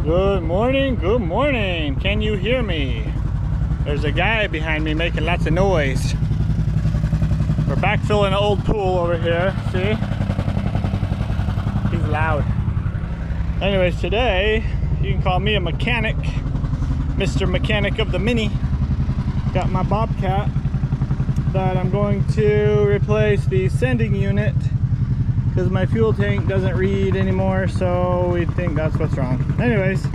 Good morning, good morning. Can you hear me? There's a guy behind me making lots of noise. We're backfilling an old pool over here, see? He's loud. Anyways, today, you can call me a mechanic. Mr. Mechanic of the Mini. Got my Bobcat that I'm going to replace the sending unit because my fuel tank doesn't read anymore, so we think that's what's wrong. Anyways,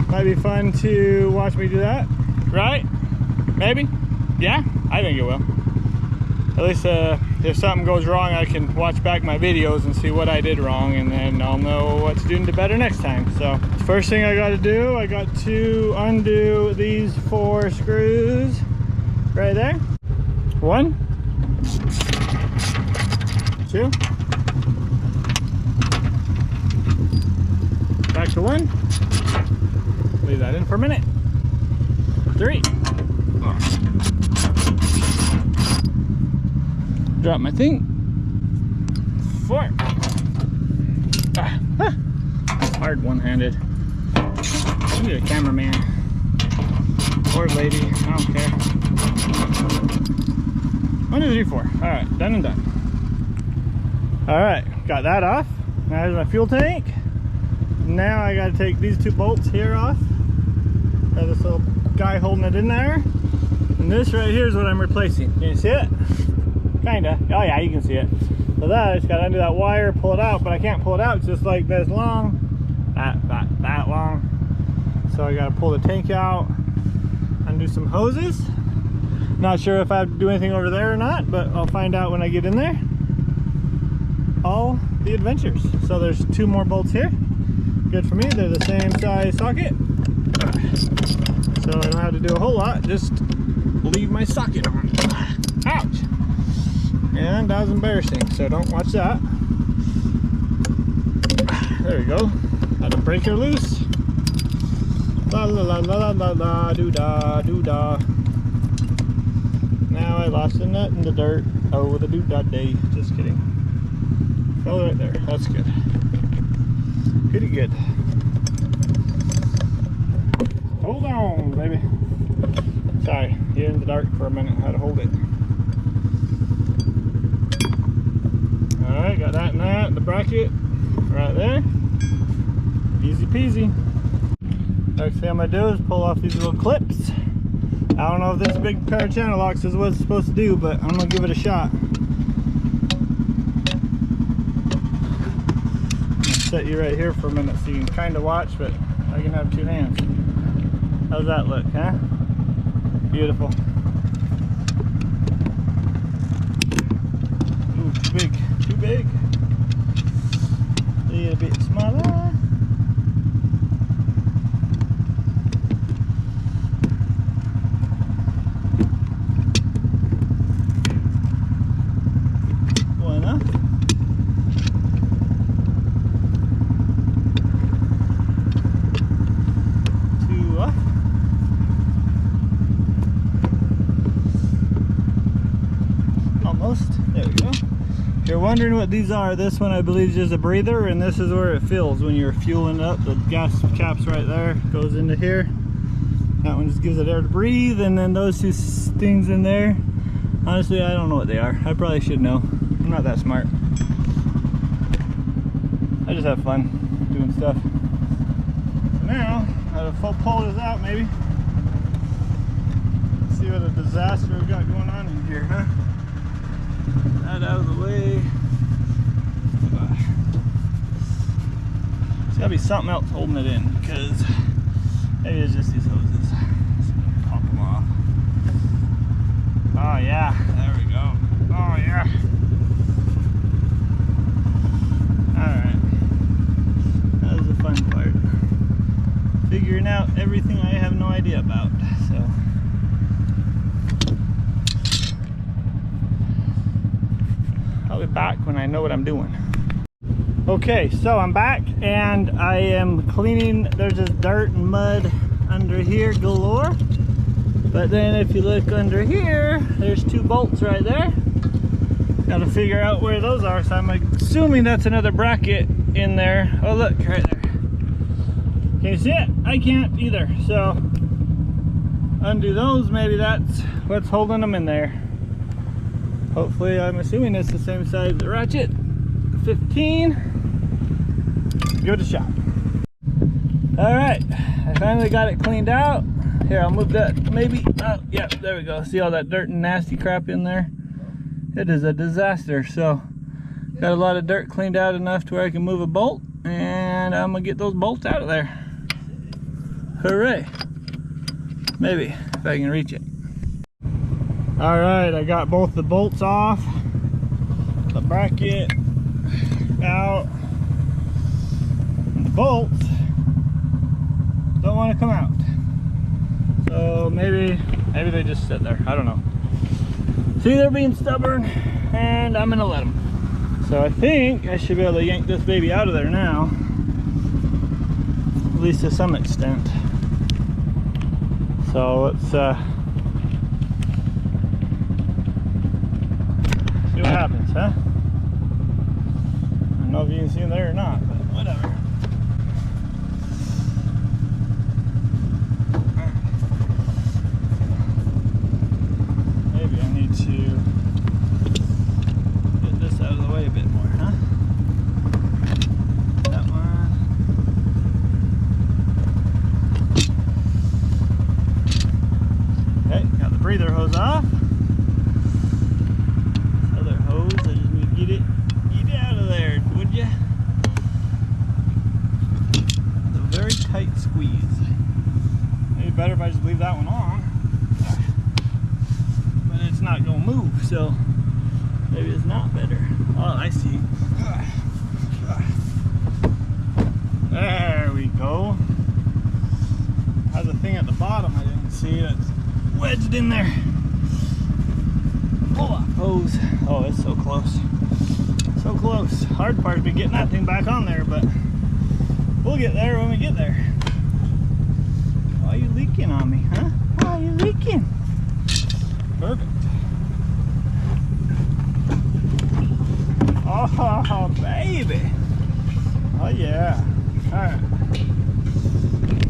might be fun to watch me do that, right? Maybe? Yeah, I think it will. At least if something goes wrong, I can watch back my videos and see what I did wrong, and then I'll know what to do better next time. So first thing I got to do, I got to undo these 4 screws right there. 1, 2, back to 1, leave that in for a minute, 3, drop my thing, 4, hard one-handed. I need a cameraman or lady, I don't care. 1, 2, 3, 4. All right, done and done. All right, got that off. Now here's my fuel tank. Now I got to take these 2 bolts here off. Got this little guy holding it in there. And this right here is what I'm replacing. Can you see it? Kinda. Oh yeah, you can see it. So that I just got to undo that wire, pull it out, but I can't pull it out. It's just like this long, that long. So I got to pull the tank out, undo some hoses. Not sure if I have to do anything over there or not, but I'll find out when I get in there. All the adventures. So there's 2 more bolts here. Good for me, they're the same size socket. So I don't have to do a whole lot, just leave my socket on. Ouch! And that was embarrassing, so don't watch that. There we go. Got the breaker loose. La la la la la la doo da doo da. Now I lost a nut in the dirt. Oh, the doo-dah day. Just kidding. Fell right there. That's good. Pretty good. Hold on, baby. Sorry, you're in the dark for a minute. How to hold it. Alright, got that and that. The bracket right there. Easy peasy. Next thing I'm going to do is pull off these little clips. I don't know if this big pair of channel locks is what it's supposed to do, but I'm going to give it a shot. I'll set you right here for a minute so you can kind of watch, but I can have 2 hands. How's that look, huh? Beautiful. Ooh, too big. Too big. A little bit smaller. There we go. If you're wondering what these are, this one I believe is just a breather, and this is where it fills when you're fueling up. The gas cap's right there, goes into here. That one just gives it air to breathe, and then those 2 things in there, honestly I don't know what they are. I probably should know. I'm not that smart. I just have fun doing stuff. So now, I'll pull this out maybe. See what a disaster we've got going on in here, huh? That out of the way. There's gotta be something else holding it in, because maybe it's just these hoses. So pop them off. Oh yeah, there we go. Oh yeah. Alright. That was the fun part. Figuring out everything I have no idea about. So I'll be back when I know what I'm doing. Okay, so I'm back and I am cleaning. There's this dirt and mud under here galore. But then if you look under here, there's 2 bolts right there. Got to figure out where those are. So I'm assuming that's another bracket in there. Oh look, right there. Can't Can you see it? I can't either. So undo those, maybe that's what's holding them in there. Hopefully, I'm assuming it's the same size as the ratchet. 15. Give it a shot. All right, I finally got it cleaned out. Here, I'll move that maybe. Oh, yeah, there we go. See all that dirt and nasty crap in there? It is a disaster. So, got a lot of dirt cleaned out enough to where I can move a bolt, and I'm gonna get those bolts out of there. Hooray! Maybe, if I can reach it. All right, I got both the bolts off, the bracket out, and the bolts don't want to come out. So maybe they just sit there. I don't know. See, they're being stubborn, and I'm gonna let them. So I think I should be able to yank this baby out of there now, at least to some extent. So let's see what happens, huh? I don't know if you can see them there or not, but whatever. Maybe I need to get this out of the way a bit more, huh? That one. Okay, got the breather hose off. Other hose, I just need to get it out of there, would ya? It's a very tight squeeze. Maybe better if I just leave that one on. But it's not gonna move, so maybe it's not better. Oh, I see. There we go. Has a thing at the bottom I didn't see that's wedged in there. Pull off hose. Oh, it's so close. So close. Hard part would be getting that thing back on there, but we'll get there when we get there. Why are you leaking on me, huh? Why are you leaking? Perfect. Oh, baby. Oh, yeah. All right.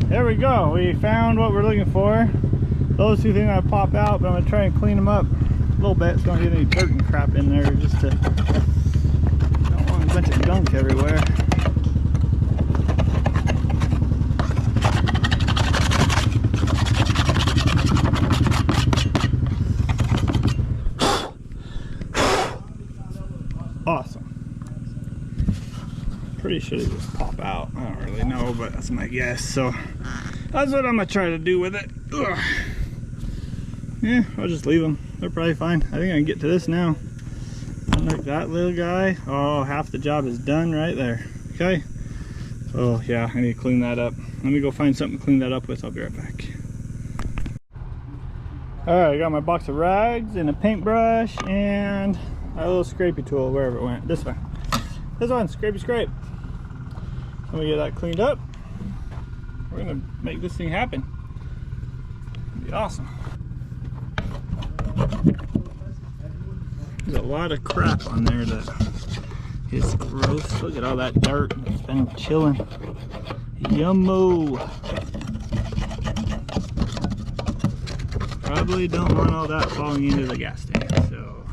There we go. We found what we're looking for. Those two things I pop out, but I'm gonna try and clean them up a little bit so don't get any dirt and crap in there. Just to don't want a bunch of gunk everywhere. Awesome. Pretty sure they just pop out. I don't really know, but that's my guess. So that's what I'm gonna try to do with it. Ugh. Yeah, I'll just leave them. They're probably fine. I think I can get to this now. Unlike that little guy. Oh, half the job is done right there. Okay. Oh yeah, I need to clean that up. Let me go find something to clean that up with. I'll be right back. Alright, I got my box of rags and a paintbrush and a little scrapey tool, wherever it went. This one. This one, scrapey scrape. Let me get that cleaned up. We're gonna make this thing happen. It'll be awesome. There's a lot of crap on there that is gross. Look at all that dirt. It's been chilling. Yummo. Probably don't want all that falling into the gas tank. So,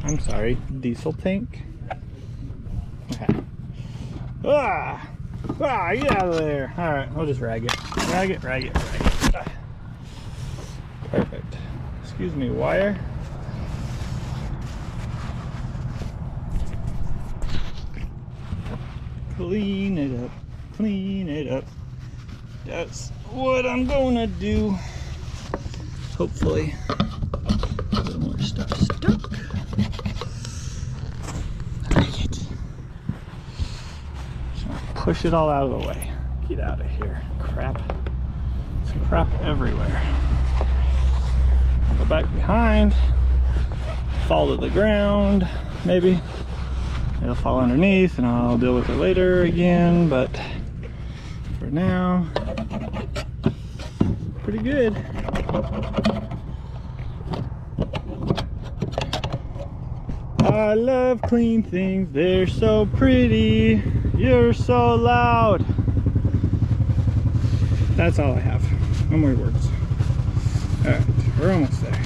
I'm sorry, diesel tank. Okay. Ah! Ah, get out of there. Alright, we'll just rag it. Rag it, rag it, rag it. Ah. Perfect. Excuse me, wire. Clean it up. Clean it up. That's what I'm gonna do. Hopefully. A little more stuff stuck. Rag it. Push it all out of the way. Get out of here. Crap. There's crap everywhere. Go back behind. Fall to the ground. Maybe. It'll fall underneath and I'll deal with it later again. But for now, pretty good. I love clean things. They're so pretty. You're so loud. That's all I have. No more words. All right, we're almost there.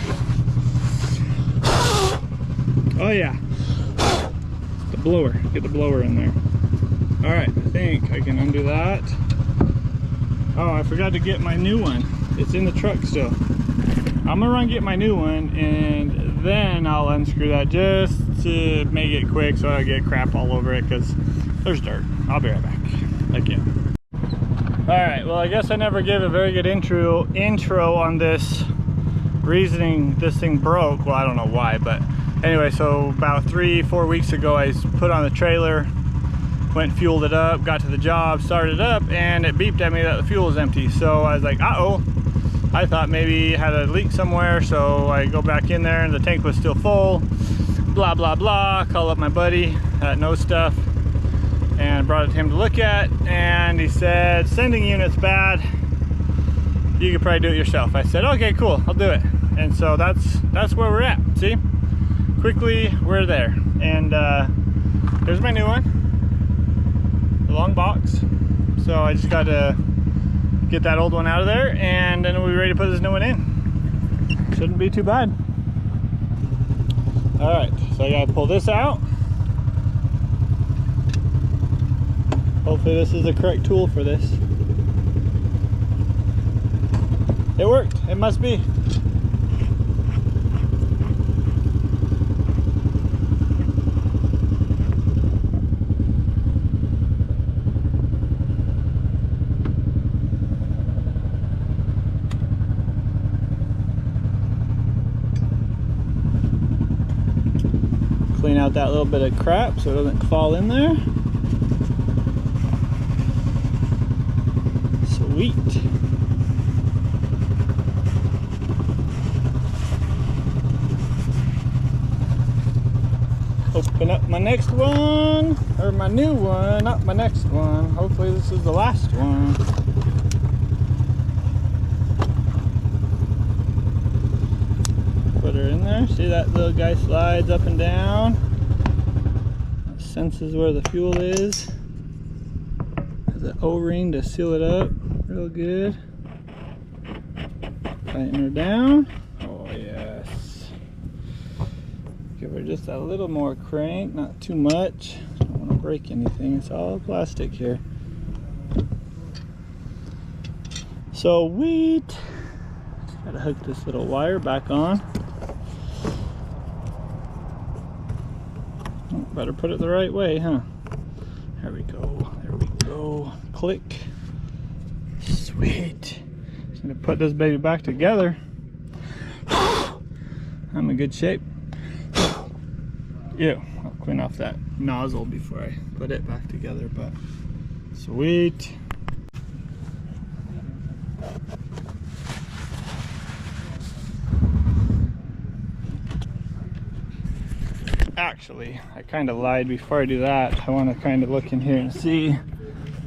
Oh yeah, the blower. Get the blower in there. All right, I think I can undo that. Oh, I forgot to get my new one. It's in the truck still. I'm gonna run get my new one, and then I'll unscrew that just to make it quick so I don't get crap all over it, because there's dirt. I'll be right back. Again. All right, well, I guess I never gave a very good intro on this reasoning this thing broke. Well, I don't know why, but anyway, so about 3-4 weeks ago, I put on the trailer, went fueled it up, got to the job, started it up, and it beeped at me that the fuel was empty. So I was like, uh-oh. I thought maybe it had a leak somewhere, so I go back in there and the tank was still full. Blah, blah, blah. Call up my buddy that knows stuff and brought it to him to look at, and he said, sending unit's bad. You could probably do it yourself. I said, okay, cool, I'll do it. And so that's where we're at. See? Quickly, we're there. And here's my new one. The long box. So I just got to get that old one out of there, and then we'll be ready to put this new one in. Shouldn't be too bad. All right, so I gotta pull this out. Hopefully this is the correct tool for this. It worked, it must be. Clean out that little bit of crap so it doesn't fall in there. Sweet. Open up my next one, or my new one, not my next one. Hopefully this is the last one. Put her in there. See that little guy slides up and down. It senses where the fuel is. Has an O-ring to seal it up real good. Tighten her down. Oh yes. Give her just a little more crank, not too much. Don't want to break anything. It's all plastic here. Sweet. Just gotta hook this little wire back on. Better put it the right way, huh? There we go. There we go. Click. Sweet. Just gonna put this baby back together. I'm in good shape. Yeah, I'll clean off that nozzle before I put it back together, but sweet. Actually, I kind of lied before I do that. I want to kind of look in here and see if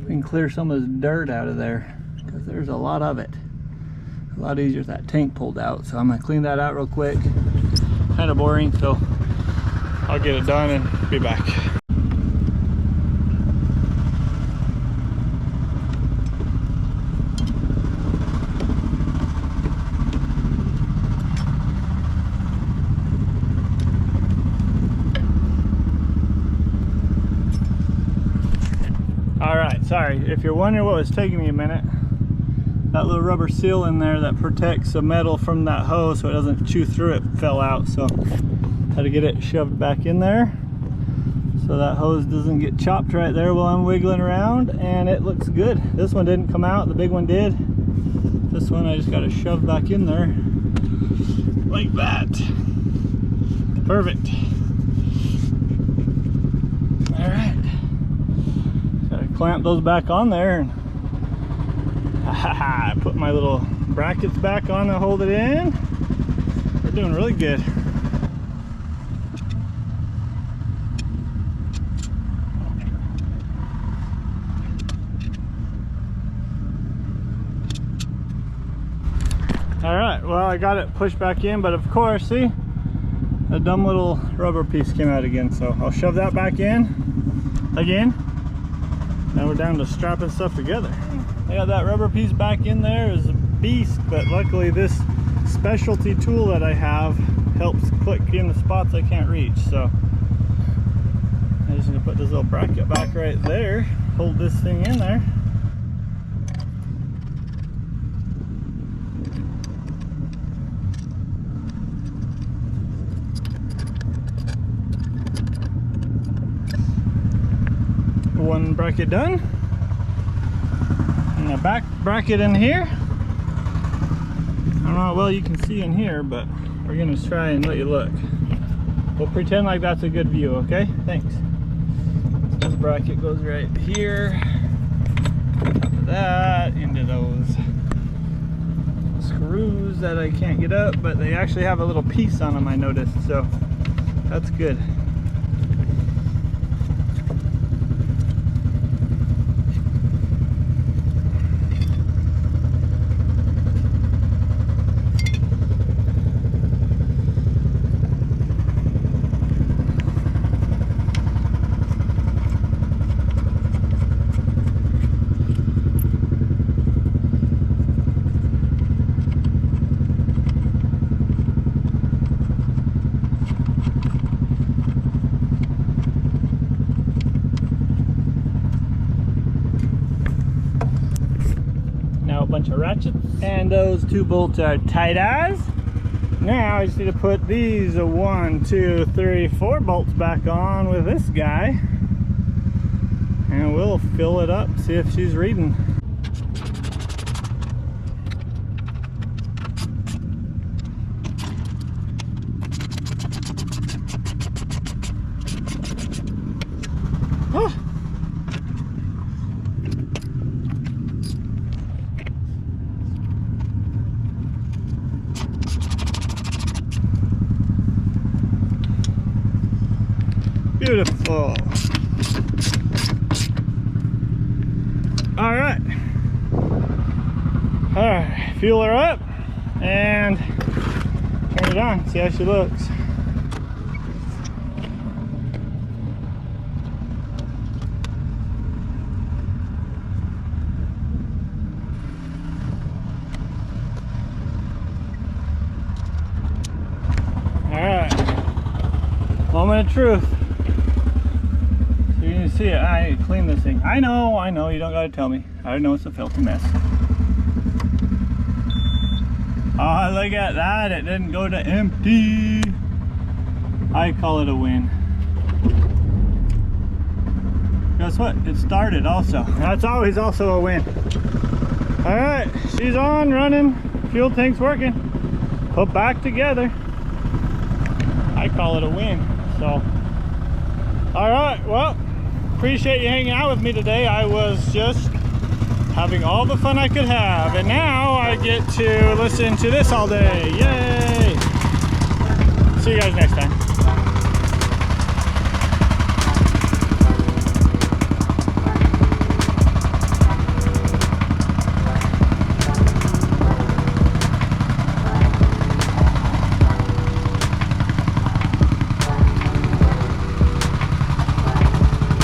we can clear some of this dirt out of there, because there's a lot of it. A lot easier if that tank pulled out. So I'm going to clean that out real quick. Kind of boring, so I'll get it done and be back. Alright, sorry, if you're wondering what was taking me a minute, that little rubber seal in there that protects the metal from that hose so it doesn't chew through it fell out, so had to get it shoved back in there so that hose doesn't get chopped right there while I'm wiggling around, and it looks good. This one didn't come out, the big one did. This one I just got to shove back in there like that. Perfect. Alright. Clamp those back on there, and put my little brackets back on to hold it in. We're doing really good. All right, well, I got it pushed back in, but of course, see, a dumb little rubber piece came out again, so I'll shove that back in again. Now we're down to strapping stuff together. I got that rubber piece back in there. It's a beast, but luckily this specialty tool that I have helps click in the spots I can't reach. So I'm just gonna put this little bracket back right there, hold this thing in there. One bracket done, and a back bracket in here. I don't know how well you can see in here, but we're gonna try and let you look. We'll pretend like that's a good view, okay? Thanks. This bracket goes right here, top of that, into those screws that I can't get up, but they actually have a little piece on them, I noticed, so that's good. Bunch of ratchets, and those two bolts are tight as. Now I just need to put these 1, 2, 3, 4 bolts back on with this guy, and we'll fill it up, see if she's reading. Oh. Beautiful. All right, fuel her up and turn it on, see how she looks. All right, moment of truth. You can see it. I clean this thing. I know, you don't gotta tell me. I know it's a filthy mess. Oh, look at that. It didn't go to empty. I call it a win. Guess what? It started also. That's always also a win. All right, she's on, running. Fuel tank's working. Put back together. I call it a win. So, all right, well, appreciate you hanging out with me today. I was just having all the fun I could have, and now I get to listen to this all day. Yay!